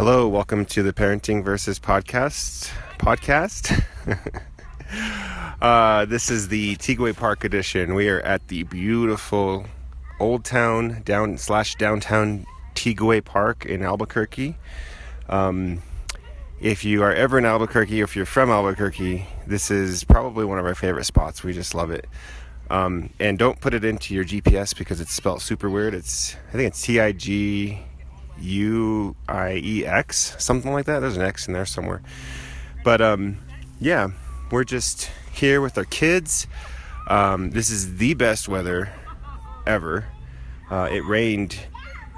Hello, welcome to the Parenting Versus Podcast. This is the Tiguex Park edition. We are at the beautiful Old Town downtown Tiguex Park in Albuquerque. If you are ever in Albuquerque, or if you're from Albuquerque, this is probably one of our favorite spots. We just love it. And don't put it into your GPS because it's spelled super weird. I think it's Tiguex, something like that. There's an X in there somewhere. But yeah, we're just here with our kids. This is the best weather ever. It rained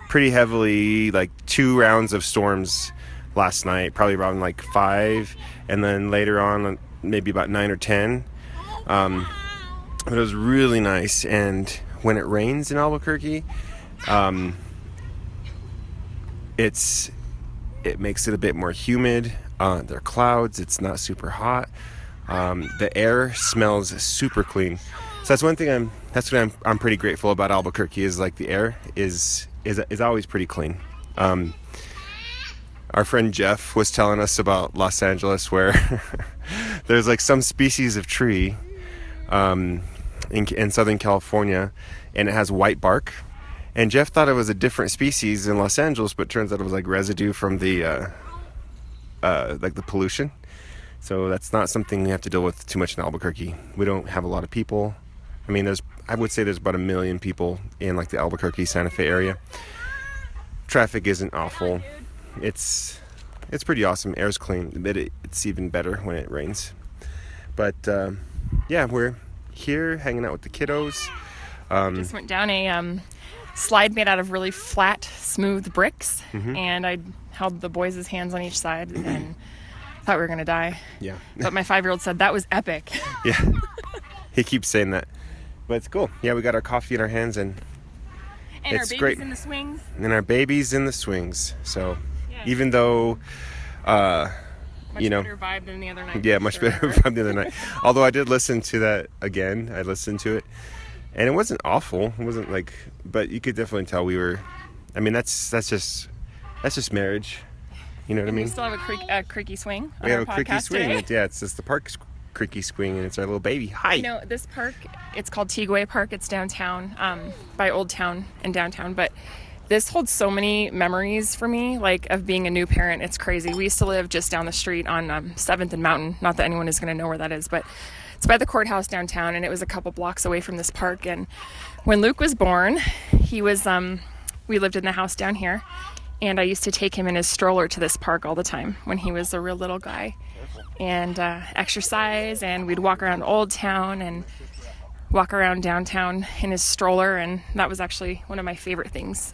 pretty heavily, like 2 rounds of storms last night, probably around like 5, and then later on maybe about 9 or 10. But it was really nice. And when it rains in Albuquerque, it makes it a bit more humid. There are clouds. It's not super hot. The air smells super clean. So that's one thing I'm pretty grateful about Albuquerque, is like the air is always pretty clean. Our friend Jeff was telling us about Los Angeles, where there's like some species of tree in Southern California, and it has white bark. And Jeff thought it was a different species in Los Angeles, but turns out it was like residue from the like the pollution. So that's not something we have to deal with too much in Albuquerque. We don't have a lot of people. I mean, I would say there's about 1 million people in like the Albuquerque, Santa Fe area. Traffic isn't awful. It's pretty awesome. Air's clean, but it's even better when it rains. But yeah, we're here hanging out with the kiddos. Just went down a slide made out of really flat, smooth bricks, and I held the boys' hands on each side and thought we were gonna die. Yeah. But my 5-year-old said that was epic. Yeah. He keeps saying that, but it's cool. Yeah, we got our coffee in our hands, and our it's baby's great. in the swings. And our baby's in the swings. So Yeah. even though Much better vibe than the other night. yeah, much better from the other night. Although I did listen to that again. I listened to it, and it wasn't awful. It wasn't like, but you could definitely tell we were. I mean, that's just marriage. You know what I mean? We still have a creaky swing. We have a creaky podcast swing. today. Yeah, it's just the park's creaky swing, and it's our little baby. Hi. You know, this park, it's called Tiguex Park. It's downtown, by Old Town and downtown. But this holds so many memories for me, like of being a new parent. It's crazy. We used to live just down the street on 7th and Mountain. Not that anyone is going to know where that is, but it's by the courthouse downtown, and it was a couple blocks away from this park. And when Luke was born, he was, we lived in the house down here, and I used to take him in his stroller to this park all the time when he was a real little guy, and exercise, and we'd walk around Old Town and walk around downtown in his stroller. And that was actually one of my favorite things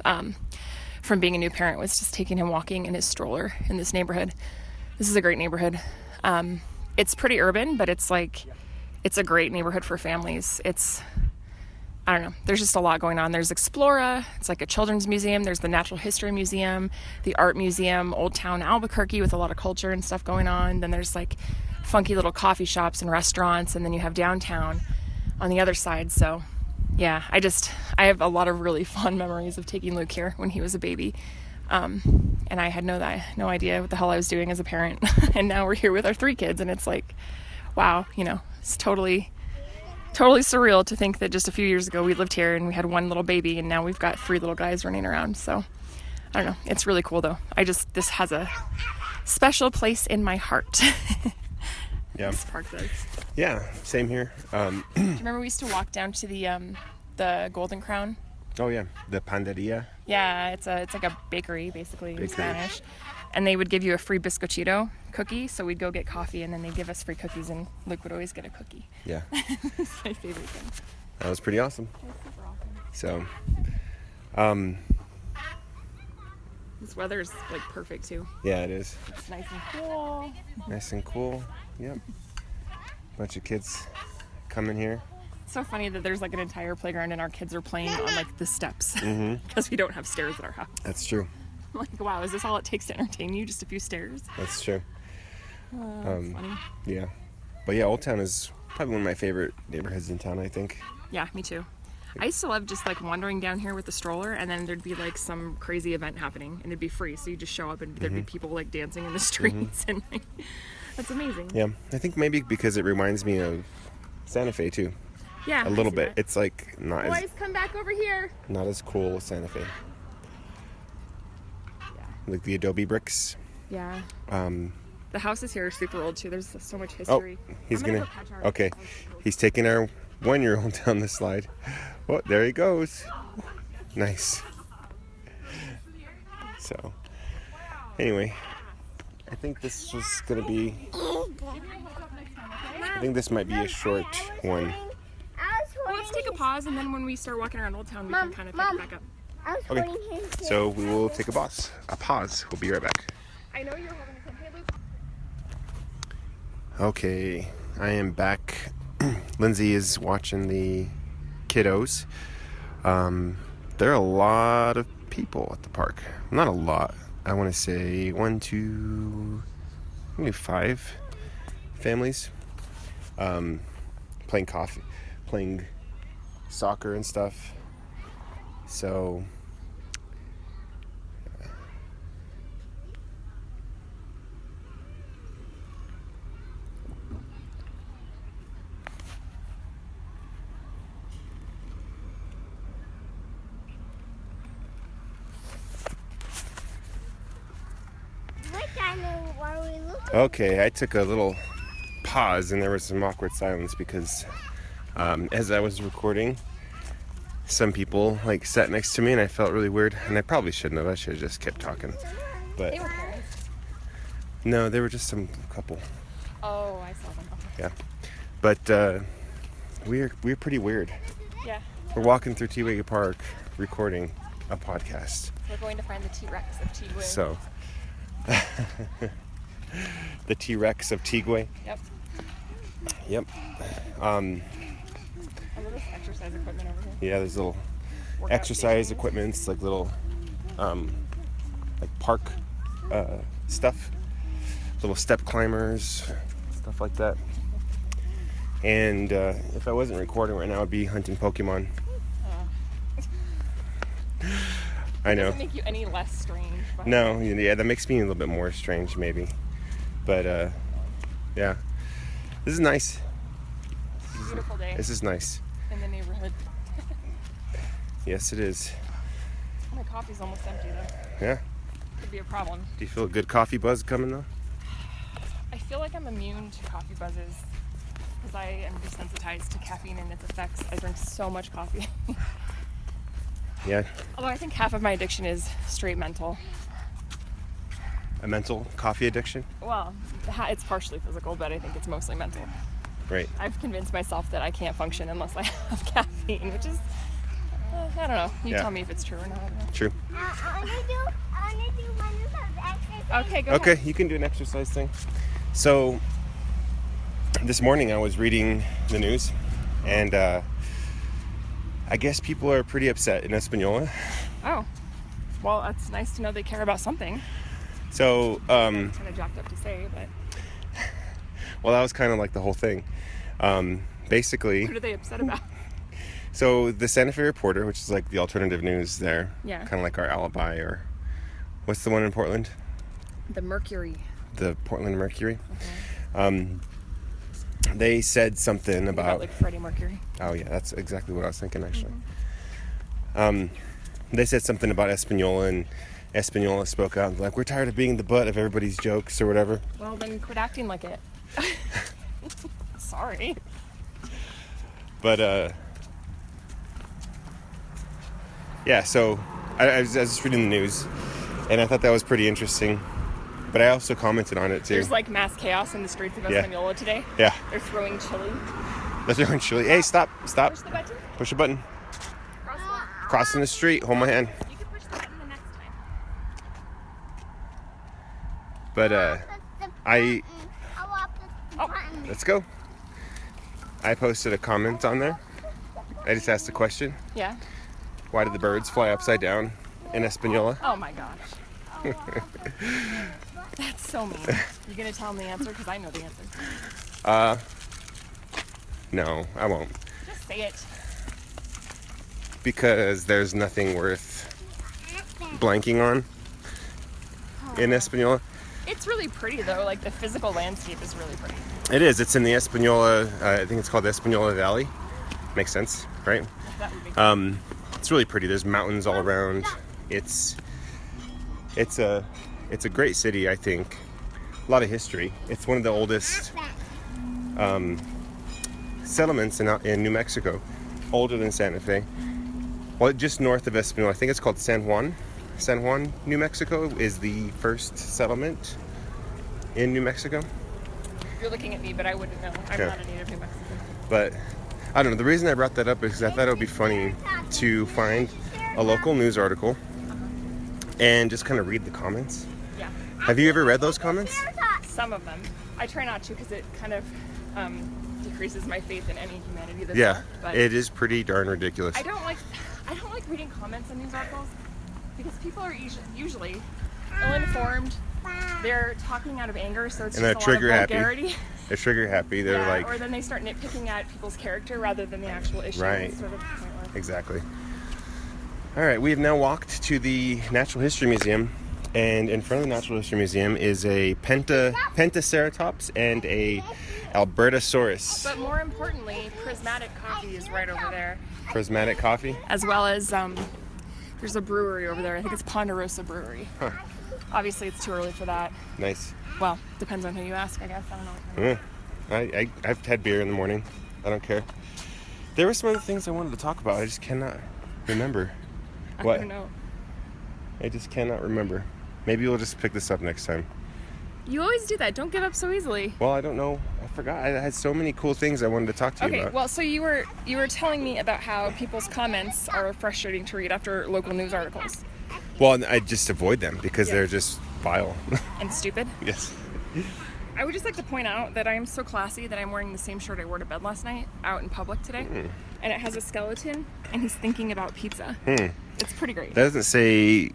from being a new parent, was just taking him walking in his stroller in this neighborhood. This is a great neighborhood. It's pretty urban, but it's a great neighborhood for families. I don't know, there's just a lot going on. There's Explora, it's like a children's museum. There's the Natural History Museum, the Art Museum, Old Town Albuquerque with a lot of culture and stuff going on. Then there's like funky little coffee shops and restaurants, and then you have downtown on the other side. So yeah, I have a lot of really fond memories of taking Luke here when he was a baby. And I had no idea what the hell I was doing as a parent. And now we're here with our 3 kids, and it's like, wow, you know, it's totally surreal to think that just a few years ago we lived here and we had 1 little baby, and now we've got 3 little guys running around. So I don't know, it's really cool though. This has a special place in my heart. Yeah. This park does. Yeah, same here. Do you remember we used to walk down to the Golden Crown? Oh yeah, the Panderia. Yeah, it's like a bakery basically in Spanish. And they would give you a free bizcochito cookie, so we'd go get coffee, and then they'd give us free cookies, and Luke would always get a cookie. Yeah. It's my favorite thing. That was pretty awesome. That's super awesome. So, this weather is like perfect too. yeah, it is. It's nice and cool. Nice and cool. Yep. Bunch of kids coming here. It's so funny that there's like an entire playground and our kids are playing on like the steps because we don't have stairs at our house. That's true. I'm like, wow, is this all it takes to entertain you? Just a few stairs? That's true. That's funny. Yeah. But yeah, Old Town is probably one of my favorite neighborhoods in town, I think. Yeah, me too. I used to love just like wandering down here with the stroller, and then there'd be like some crazy event happening, and it'd be free. So you just show up, and there'd be people like dancing in the streets, and like that's amazing. Yeah, I think maybe because it reminds me of Santa Fe too. Yeah, A little bit. It's like not Boys, come back over here. not as cool as Santa Fe. Yeah. Like the adobe bricks. Yeah. Um, The houses here are super old too. There's so much oh, history. he's I'm gonna. go catch our- Okay, he's taking our 1-year-old down the slide. Oh, there he goes. Nice. So, anyway, I think this was gonna be. I think this might be a short one. Well, let's take a pause, and then when we start walking around Old Town, we can kind of pick it back up. Okay. So we will take a pause. We'll be right back. I know you're holding a Hey, Luke. Okay, I am back. Lindsay is watching the kiddos. There are a lot of people at the park. Not a lot. I want to say 1, 2, maybe 5 families. Playing soccer and stuff. So okay, I took a little pause and there was some awkward silence because as I was recording, some people like sat next to me and I felt really weird, and I probably shouldn't have. I should have just kept talking. But They were parents. no, they were just some couple. Oh, I saw them. Okay. Yeah. But we're pretty weird. Yeah. We're walking through Tiguex Park recording a podcast. We're going to find the T-Rex of Tiguex. So the T-Rex of Tiguex. Yep. Yep. A little exercise equipment over here. Yeah, there's little Workout exercise stations. equipments, like little like park stuff, little step climbers, stuff like that. And if I wasn't recording right now, I'd be hunting Pokemon. I know. Doesn't make you any less strange. But No, yeah, that makes me a little bit more strange, maybe. But yeah, this is nice. Beautiful day This is nice. in the neighborhood. Yes, it is. My coffee's almost empty though. Yeah. Could be a problem. Do you feel a good coffee buzz coming though? I feel like I'm immune to coffee buzzes because I am desensitized to caffeine and its effects. I drink so much coffee. Yeah. Although I think half of my addiction is straight mental. A mental coffee addiction? Well, it's partially physical, but I think it's mostly mental. Right. I've convinced myself that I can't function unless I have caffeine, which is, I don't know. You Yeah. tell me if it's true or not. True. I wanna do one of those exercises. Okay, go Okay, ahead. you can do an exercise thing. So, this morning I was reading the news, and I guess people are pretty upset in Espanola. Oh, well, that's nice to know they care about something. So, Kind of jacked up to say, but well, that was kind of like the whole thing. Basically, what are they upset about? so the Santa Fe Reporter, which is like the alternative news there, Yeah. kind of like our Alibi, or what's the one in Portland? The Mercury. The Portland Mercury. They said something About about. like Freddie Mercury. Oh yeah, that's exactly what I was thinking actually. They said something about Espanola, and Espanola spoke out like, "We're tired of being the butt of everybody's jokes or whatever." Well, then quit acting like it. Sorry. But yeah, so I was just reading the news, and I thought that was pretty interesting. But I also commented on it too. There's like mass chaos in the streets of Yeah. Espanola today. Yeah, They're throwing chili. let's do it, Shirley. Hey, stop! Push the button. Push a button. Crosswalk. Crossing the street. Hold my hand. You can push the button the next time. But I Oh. let's go. I posted a comment on there. I just asked a question. Yeah. Why did the birds fly upside down in Espanola? Oh my gosh. That's so mean. You gonna tell them the answer? Because I know the answer. No, I won't. Just say it. because there's nothing worth blanking on in Espanola. It's really pretty though. Like the physical landscape is really pretty. It is. It's in the Espanola. I think it's called the Espanola Valley. Makes sense, right? That would be It's really pretty. There's mountains all around. It's a great city, I think. A lot of history. It's one of the oldest settlements in New Mexico, older than Santa Fe. Well, just north of Espanola. I think it's called San Juan. San Juan, New Mexico is the first settlement in New Mexico. You're looking at me, but I wouldn't know. I'm not a native New Mexican. But I don't know. The reason I brought that up is because I thought it would be funny to find a local news article and just kind of read the comments. Yeah. Have you ever read those comments? Some of them. I try not to because it kind of decreases my faith in any humanity. That's Yeah, there, but it is pretty darn ridiculous. I don't like reading comments on news articles because people are usually ill-informed. They're talking out of anger, so it's And just they're a lot trigger of happy. vulgarity. They're trigger happy. They're Yeah, like, or then they start nitpicking at people's character rather than the actual issue. Right. It's sort of pointless. exactly. All right, we have now walked to the Natural History Museum, and in front of the Natural History Museum is a Pentaceratops and a Albertosaurus. But more importantly, Prismatic Coffee is right over there, Prismatic coffee. as well as there's a brewery over there. I think it's Ponderosa Brewery. Huh. Obviously, it's too early for that. Nice. Well, depends on who you ask, I guess. I don't know. What kind of- I've had beer in the morning. I don't care. There were some other things I wanted to talk about. I just cannot remember. What? I don't know. I just cannot remember. Maybe we'll just pick this up next time. You always do that. Don't give up so easily. Well, I don't know. I forgot. I had so many cool things I wanted to talk to you Okay, about. well, so you were telling me about how people's comments are frustrating to read after local news articles Well, I just avoid them because Yeah. they're just vile. and stupid. Yes. I would just like to point out that I am so classy that I'm wearing the same shirt I wore to bed last night out in public today. And it has a skeleton, and he's thinking about pizza. It's pretty great. That doesn't say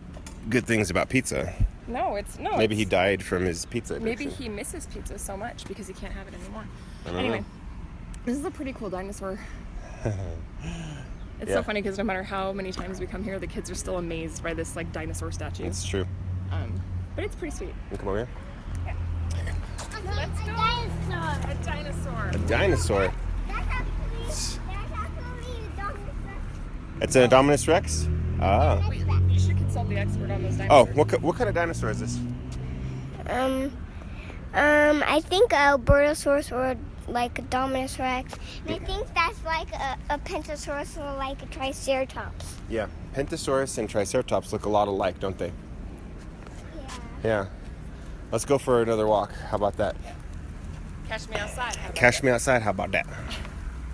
good things about pizza. No, it's no. Maybe he it's- died from his pizza Maybe addiction. he misses pizza so much because he can't have it anymore. I don't Anyway, know. this is a pretty cool dinosaur. It's Yeah. so funny because no matter how many times we come here, the kids are still amazed by this like dinosaur statue. It's true. But it's pretty sweet. You come over here. Let's go. Dinosaur. A dinosaur. A dinosaur. That's actually a dinosaur. It's an Indominus Rex? Ah. You should consult the expert on those Oh, dinosaurs. what kind of dinosaur is this? I think a Albertosaurus or like a Dominus Rex. I think that's like a Pentasaurus or like a Triceratops. Yeah. Pentasaurus and Triceratops look a lot alike, don't they? Yeah. Let's go for another walk. How about that? Catch me outside. How about Cash that? me outside. How about that?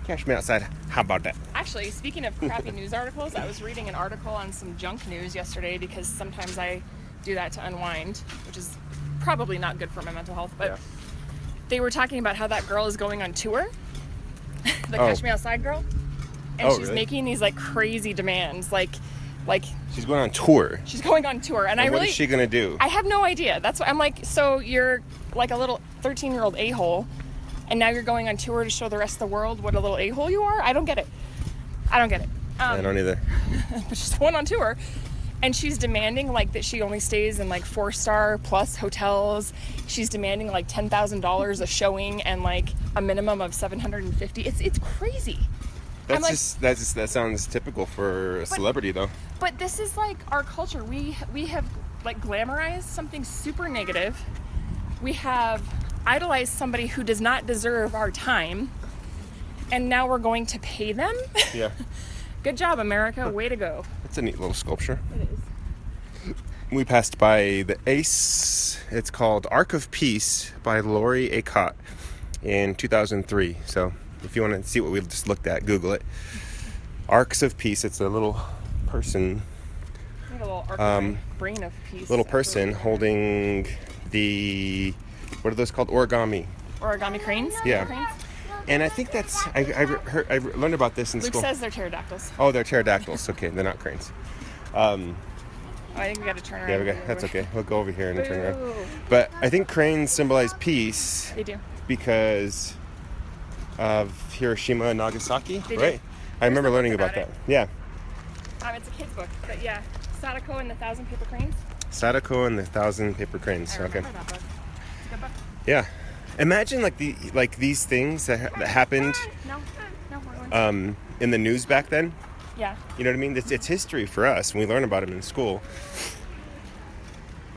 Cash me outside. How about that? Actually, speaking of crappy news articles, I was reading an article on some junk news yesterday because sometimes I do that to unwind, which is probably not good for my mental health. But Yeah. they were talking about how that girl is going on tour, the Oh. Catch Me Outside girl, and Oh, she's really? making these like crazy demands, like She's going on tour. she's going on tour, and What is she gonna do? I have no idea. That's what I'm like. So you're like a little 13-year-old a-hole, and now you're going on tour to show the rest of the world what a little a-hole you are? I don't get it. I don't get it. I don't either. But she's going on tour, and she's demanding like that she only stays in like 4-star plus hotels. She's demanding like $10,000 a showing and like a minimum of $750. It's crazy. I'm like, That sounds typical for a celebrity though. but this is like our culture. We have like glamorized something super negative. We have idolized somebody who does not deserve our time, and now we're going to pay them. Yeah. Good job, America. Way to go. It's a neat little sculpture. It is. We passed by the Ace. It's called Ark of Peace by Laurie Acott in 2003. So if you want to see what we just looked at, Google it. Arcs of Peace. It's a little person, I have a little arc of my brain of peace. little person holding the, what are those called? Origami. Origami cranes? Yeah. Cranes? And I think that's, I learned about this in Luke school. says they're pterodactyls. Oh, they're pterodactyls. Okay, they're not cranes. Oh, I think we got to turn around. Yeah, that's okay. We'll go over here and turn around. Boo. But I think cranes symbolize peace They do. because of Hiroshima and Nagasaki, They do. right? I remember the book learning about about that. it. Yeah. It's a kid's book, but yeah, Sadako and the Thousand Paper Cranes. Sadako and the Thousand Paper Cranes. I Okay. remember that book. It's a good book. Yeah. Imagine like these things that happened No, we're going. in the news back then. Yeah. You know what I mean? It's history for us, and we learn about it in school.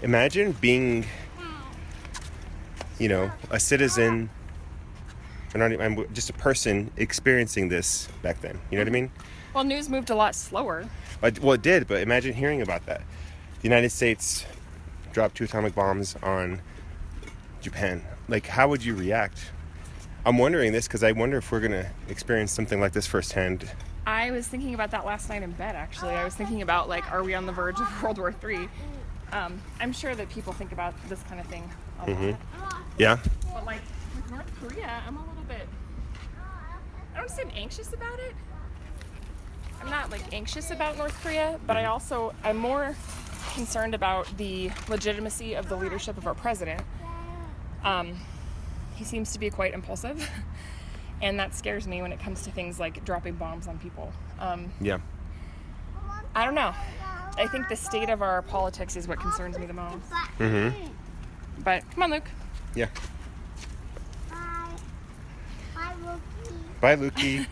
Imagine being, a citizen, I'm just a person experiencing this back then. You know what I mean? Well, news moved a lot slower. Well, it did, but imagine hearing about that. The United States dropped 2 atomic bombs on Japan. Like, how would you react? I'm wondering this because I wonder if we're going to experience something like this firsthand. I was thinking about that last night in bed, actually. I was thinking about, like, are we on the verge of World War III? I'm sure that people think about this kind of thing a lot. Yeah? But, like, with North Korea, I'm a little bit... I don't say I'm anxious about it. I'm not, like, anxious about North Korea, but I'm more concerned about the legitimacy of the leadership of our president. He seems to be quite impulsive, and that scares me when it comes to things like dropping bombs on people. Yeah. I don't know. I think the state of our politics is what concerns me the most. Mm-hmm. But come on, Luke. Yeah. Bye, Bye, Lukey.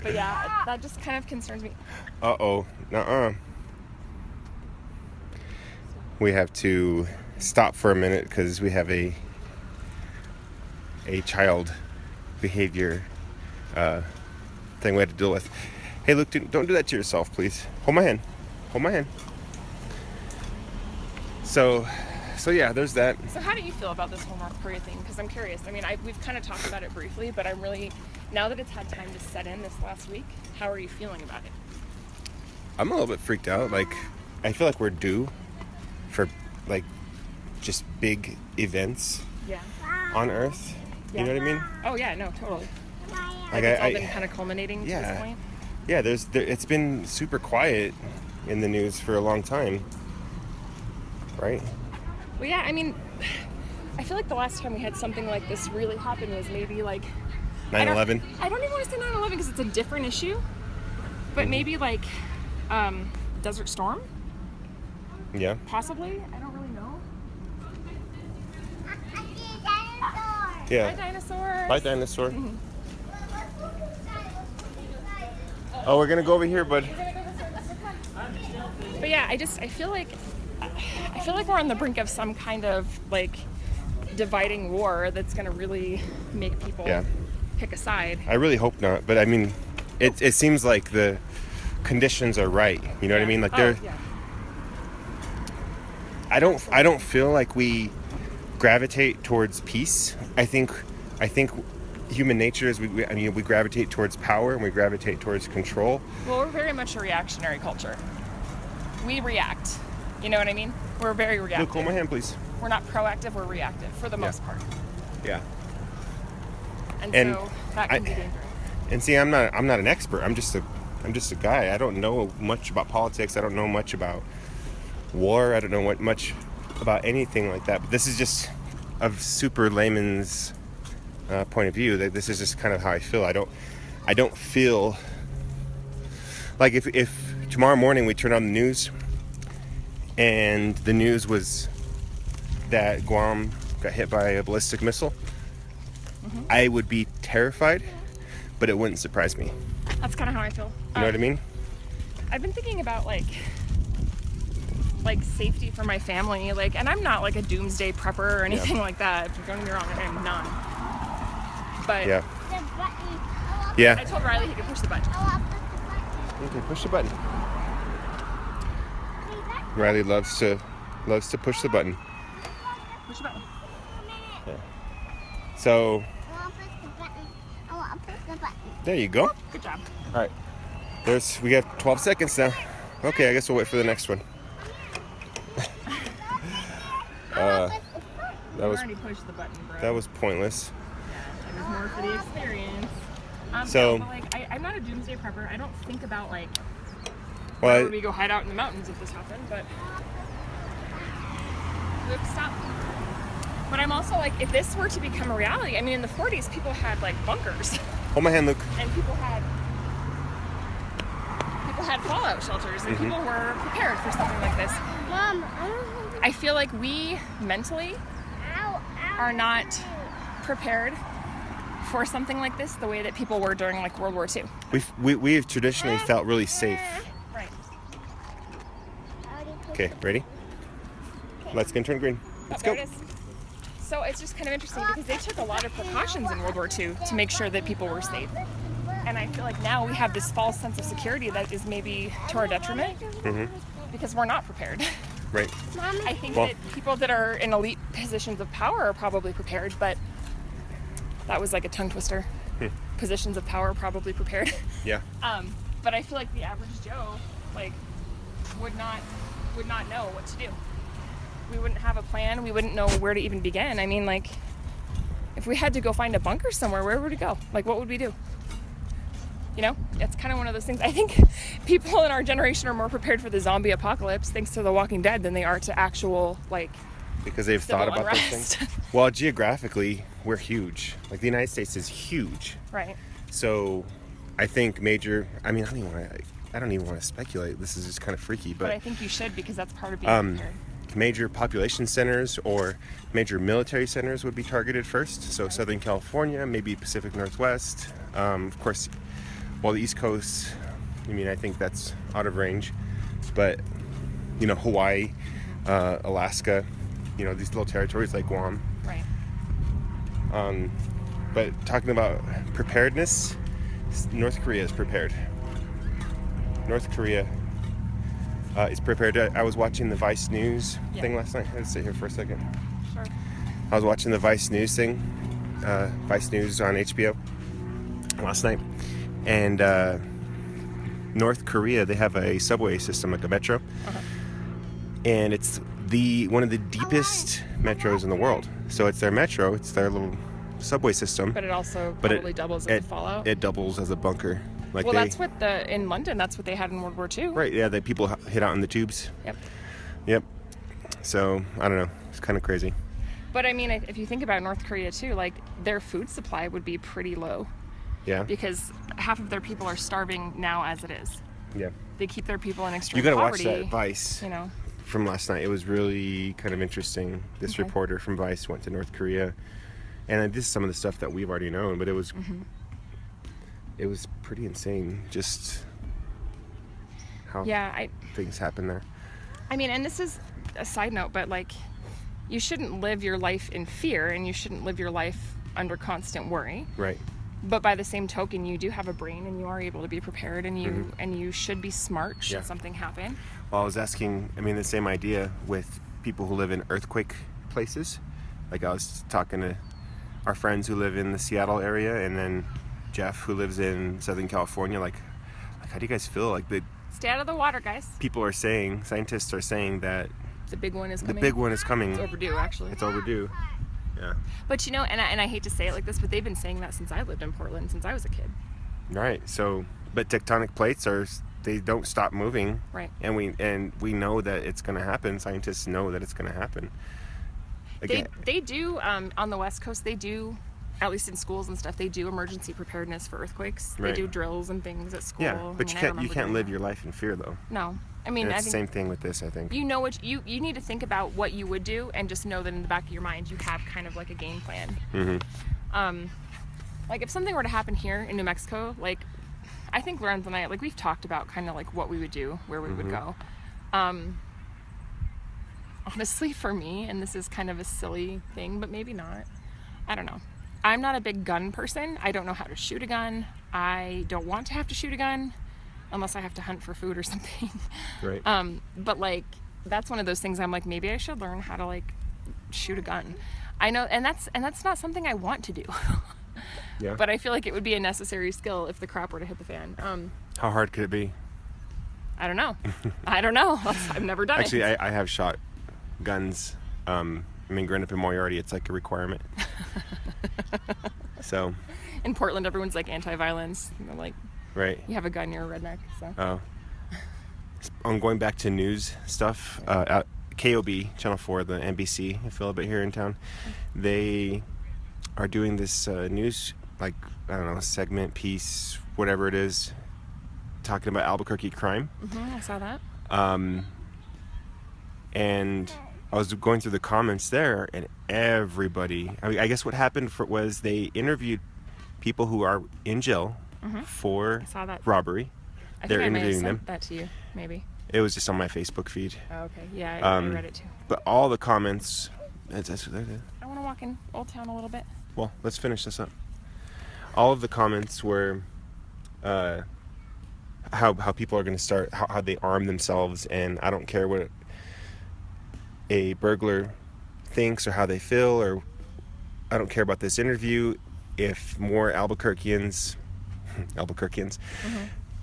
But yeah, that just kind of concerns me. Uh-oh. Nuh-uh. We have to stop for a minute because we have a child behavior thing we had to deal with. Hey, Luke, don't do that to yourself, please. Hold my hand. Hold my hand. So yeah, there's that. So how do you feel about this whole North Korea thing? Because I'm curious. I mean, we've kind of talked about it briefly, but I'm really, now that it's had time to set in this last week, how are you feeling about it? I'm a little bit freaked out. Like, I feel like we're due for, like, just big events Yeah. on Earth. Yeah. You know what I mean? Oh yeah, no, totally. Like, It's all been kind of culminating to yeah. this point. Yeah, it's been super quiet in the news for a long time, right? Well, yeah, I mean, I feel like the last time we had something like this really happen was maybe like 9/11. I don't even want to say 9/11 because it's a different issue, but maybe like Desert Storm, Yeah. possibly. I don't really know. Yeah. Bye, dinosaurs. Bye, dinosaur. Oh, we're gonna go over here, bud. But yeah, I feel like we're on the brink of some kind of like dividing war that's gonna really make people pick a side. I really hope not, but I mean, it seems like the conditions are right. You know what I mean? Like I don't feel like we gravitate towards peace. I think human nature is we gravitate towards power and we gravitate towards control. Well, we're very much a reactionary culture. We react. You know what I mean? We're very reactive. Luke, hold my hand, please. We're not proactive, we're reactive for the most part. Yeah. And And so that can be dangerous. And see, I'm not an expert. I'm just a guy. I don't know much about politics. I don't know much about war. I don't know much about anything like that. But this is just a super layman's point of view. That this is just kind of how I feel. I don't feel like if tomorrow morning we turn on the news and the news was that Guam got hit by a ballistic missile, I would be terrified, but it wouldn't surprise me. That's kind of how I feel. You know what I mean? I've been thinking about like safety for my family, and I'm not like a doomsday prepper or anything like that. Don't get me wrong, I am not. But Yeah. The button. Yeah. I told Riley he could push the button. Okay, push the button. Riley loves to push the button. Push the button. So I want to push the button. I want to push the button. there you go. Good job. All right. We got 12 seconds now. Okay, I guess we'll wait for the next one. You already pushed the button, bro. That was pointless. It was more for the experience. So- But, I'm not a doomsday prepper. I don't think about where Well, we go hide out in the mountains if this happened, but Luke, stop. But I'm also if this were to become a reality, I mean, in the 40s, people had bunkers, hold my hand, Luke. and people had had fallout shelters, and people were prepared for something like this. Mom, I feel like we mentally are not prepared for something like this the way that people were during like World War II. We have traditionally felt really safe. Right. Okay, ready? Lights gonna turn green. Let's There go. it is. So it's just kind of interesting because they took a lot of precautions in World War II to make sure that people were safe. And I feel like now we have this false sense of security that is maybe to our detriment because we're not prepared. Right. I think that people that are in elite positions of power are probably prepared, but that was like a tongue twister. Positions of power are probably prepared. Yeah. But I feel like the average Joe like would not know what to do. We wouldn't have a plan. We wouldn't know where to even begin. I mean, like, if we had to go find a bunker somewhere, where would we go? Like, what would we do? You know, it's kind of one of those things. I think people in our generation are more prepared for the zombie apocalypse thanks to The Walking Dead than they are to actual, like, Because they've civil thought about unrest. those things. Well, geographically, we're huge. Like, the United States is huge. Right. So, I think I don't even want to speculate. This is just kind of freaky, But I but think you should because that's part of being prepared. major population centers or major military centers would be targeted first. So Southern California, maybe Pacific Northwest. Of course, while the East Coast, I think that's out of range. But, Hawaii, Alaska, these little territories like Guam. Right. But talking about preparedness, North Korea is prepared. North Korea is prepared. I was watching the Vice News thing last night. Let's sit here for a second. Sure. I was watching the Vice News thing, Vice News on HBO last night. And North Korea, they have a subway system, like a metro. And it's one of the deepest metros in the world. So it's their metro, it's their little subway system. But it also But probably doubles as a fallout. It doubles as a bunker. Like well, that's what in London, that's what they had in World War II. Right, yeah, that people hid out in the tubes. Yep. So, I don't know. It's kind of crazy. But I mean, if you think about North Korea too, like their food supply would be pretty low. Yeah. Because half of their people are starving now as it is. Yeah. They keep their people in extreme You got to watch poverty. that Vice You know. from last night. It was really kind of interesting. This reporter from Vice went to North Korea. And this is some of the stuff that we've already known, but it was pretty insane just how things happen there. I mean, and this is a side note, but like you shouldn't live your life in fear and you shouldn't live your life under constant worry. Right. But by the same token, you do have a brain and you are able to be prepared and you should be smart should something happen. Well, I was asking, the same idea with people who live in earthquake places. Like I was talking to our friends who live in the Seattle area and then Jeff who lives in Southern California. Like how do you guys feel? Like Stay out of the water, guys. Scientists are saying that The big one is coming. the big one is coming. It's overdue, actually. It's overdue. Yeah. But and I hate to say it like this, but they've been saying that since I lived in Portland, since I was a kid. Right. So, but tectonic plates they don't stop moving. Right. And we know that it's going to happen. Scientists know that it's going to happen. Again, They do on the West Coast. They do, at least in schools and stuff. They do emergency preparedness for earthquakes. Right. They do drills and things at school. yeah, but you can't live your life in fear though. No, I mean And I it's the think same thing with this. I think. you know what you need to think about what you would do and just know that in the back of your mind you have kind of like a game plan. Like if something were to happen here in New Mexico, like I think Lorenz and I, like we've talked about kind of like what we would do, where we would go. Honestly, for me, and this is kind of a silly thing, but maybe not, I don't know. I'm not a big gun person. I don't know how to shoot a gun. I don't want to have to shoot a gun unless I have to hunt for food or something. Right. But like that's one of those things I'm like, maybe I should learn how to like shoot a gun. I know, and that's not something I want to do. Yeah. But I feel like it would be a necessary skill if the crap were to hit the fan. How hard could it be? I don't know. I've never done Actually, it. I have shot guns. Growing up in Moriarty, it's like a requirement. So. In Portland, everyone's like anti-violence. They're like, Right. you have a gun, you're a redneck. So. Oh. I'm going back to news stuff. KOB, Channel 4, the NBC affiliate here in town. They are doing this news, like, I don't know, segment, piece, whatever it is, talking about Albuquerque crime. I saw that. And I was going through the comments there, and everybody, I guess what happened was they interviewed people who are in jail for I saw that. robbery. They're interviewing them. That to you, maybe. It was just on my Facebook feed. Oh, okay. Yeah, I read it too. But all the comments, I want to walk in Old Town a little bit. well, let's finish this up. All of the comments were how people are going to start, how they arm themselves, and I don't care what a burglar thinks or how they feel, or I don't care about this interview. If more Albuquerqueans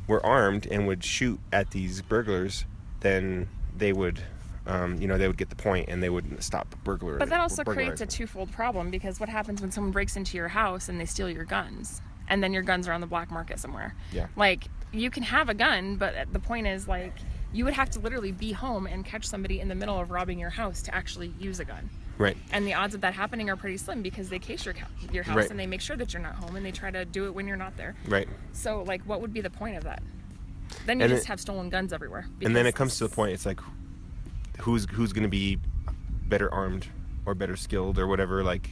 were armed and would shoot at these burglars, then they would, they would get the point and they wouldn't stop burglary. But that also creates a twofold problem, because what happens when someone breaks into your house and they steal your guns, and then your guns are on the black market somewhere? Yeah. Like, you can have a gun, but the point is, like, you would have to literally be home and catch somebody in the middle of robbing your house to actually use a gun. Right. And the odds of that happening are pretty slim, because they case your house Right. and they make sure that you're not home, and they try to do it when you're not there. Right. So, like, what would be the point of that? Then you just have stolen guns everywhere. And then it comes to the point, it's like, who's going to be better armed or better skilled or whatever? Like,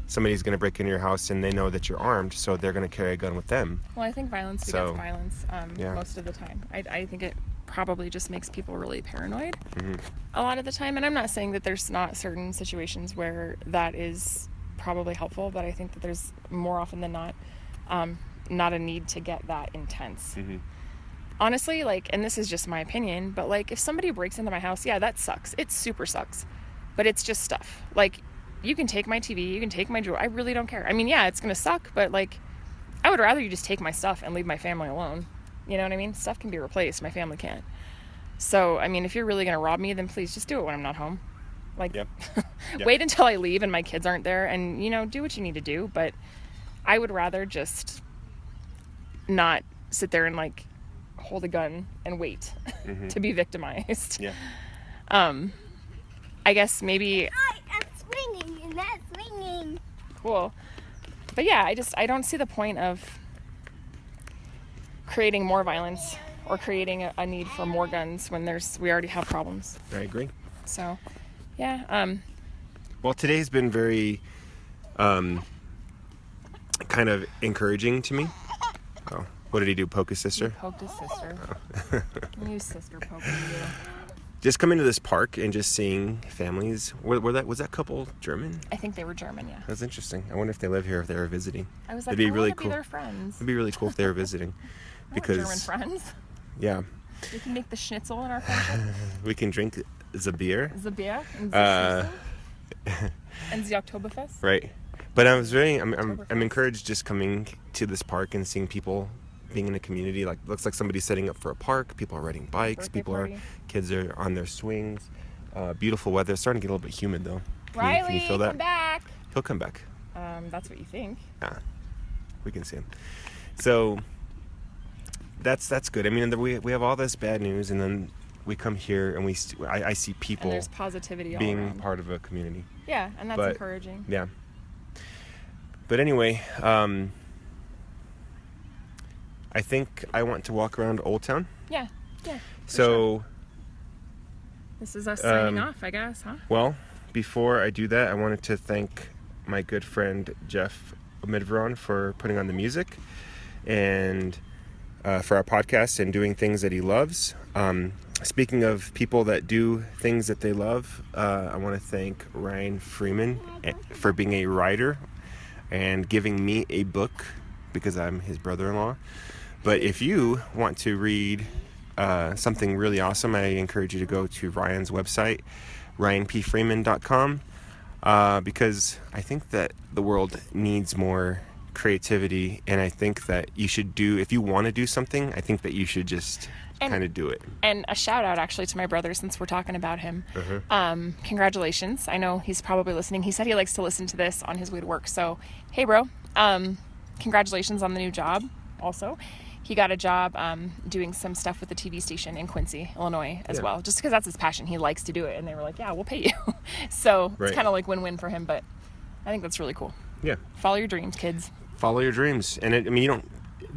somebody's going to break into your house and they know that you're armed, so they're going to carry a gun with them. Well, I think violence begets violence most of the time. I think it probably just makes people really paranoid a lot of the time. And I'm not saying that there's not certain situations where that is probably helpful, but I think that there's more often than not a need to get that intense. Honestly, like, and this is just my opinion, but like, if somebody breaks into my house, yeah, that sucks. It super sucks. But it's just stuff. Like, you can take my TV, you can take my jewelry. I really don't care. I mean, yeah, it's gonna suck, but like, I would rather you just take my stuff and leave my family alone. You know what I mean? Stuff can be replaced. My family can't. So, I mean, if you're really gonna rob me, then please just do it when I'm not home. Like, wait until I leave and my kids aren't there, and, do what you need to do. But I would rather just not sit there and, like, hold a gun and wait to be victimized. Yeah. I guess maybe... I'm swinging, and that's swinging. Cool. But yeah, I don't see the point of creating more violence or creating a need for more guns when we already have problems. I agree. So, yeah. Well, today's been very kind of encouraging to me. Oh, what did he do? Poke his sister? He poked his sister. Oh. You sister poking you. Just coming to this park and just seeing families. Was that couple German? I think they were German, yeah. That's interesting. I wonder if they live here, if they were visiting. I was like, It'd be really cool. cool. Be their friends. It'd be really cool if they were visiting. Because German friends. Yeah. We can make the schnitzel in our friendship. We can drink the beer. The beer and the and the Oktoberfest. Right. But I'm encouraged just coming to this park and seeing people being in a community. Like, looks like somebody's setting up for a park. People are riding bikes. Kids are on their swings. Beautiful weather. It's starting to get a little bit humid though. Riley, can you feel that? come back. He'll come back. That's what you think. Yeah, we can see him. So that's good. I mean, we have all this bad news, and then we come here and I see people. And there's positivity all being around. part of a community. Yeah, and that's encouraging. Yeah. But anyway, I think I want to walk around Old Town. Yeah. So. Sure. This is us signing off, I guess, huh? Well, before I do that, I wanted to thank my good friend Jeff Midveron for putting on the music and for our podcast and doing things that he loves. Speaking of people that do things that they love, I want to thank Ryan Freeman for being a writer and giving me a book because I'm his brother-in-law. But if you want to read something really awesome, I encourage you to go to Ryan's website, ryanpfreeman.com, because I think that the world needs more creativity, and I think that you should if you want to do something, I think that you should just kind of do it. And a shout out actually to my brother, since we're talking about him. Congratulations. I know he's probably listening. He said he likes to listen to this on his way to work. So, hey bro, congratulations on the new job also. He got a job doing some stuff with the TV station in Quincy, Illinois as well, just because that's his passion. He likes to do it, and they were like, yeah, we'll pay you. So it's kind of like win-win for him, but I think that's really cool. Yeah. Follow your dreams, kids. Follow your dreams. And you don't,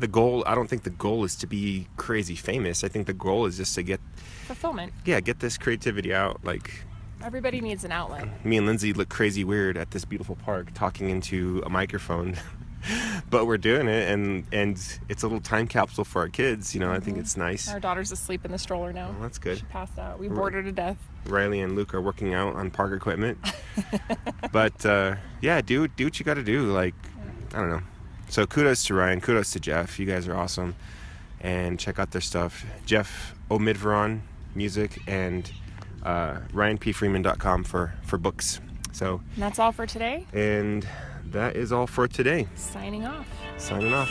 the goal, I don't think the goal is to be crazy famous. I think the goal is just to get Fulfillment. get this creativity out. Like, Everybody needs an outlet. me and Lindsay look crazy weird at this beautiful park talking into a microphone. But we're doing it, and it's a little time capsule for our kids. You know, I think it's nice. Our daughter's asleep in the stroller now. Well, that's good. She passed out. We bored her to death. Riley and Luke are working out on park equipment. But yeah, do what you got to do. Like, I don't know. So kudos to Ryan, kudos to Jeff. You guys are awesome, and check out their stuff. Jeff Omidvaron music and RyanPFreeman.com for books. So, And that's all for today. and that is all for today. Signing off. Signing off.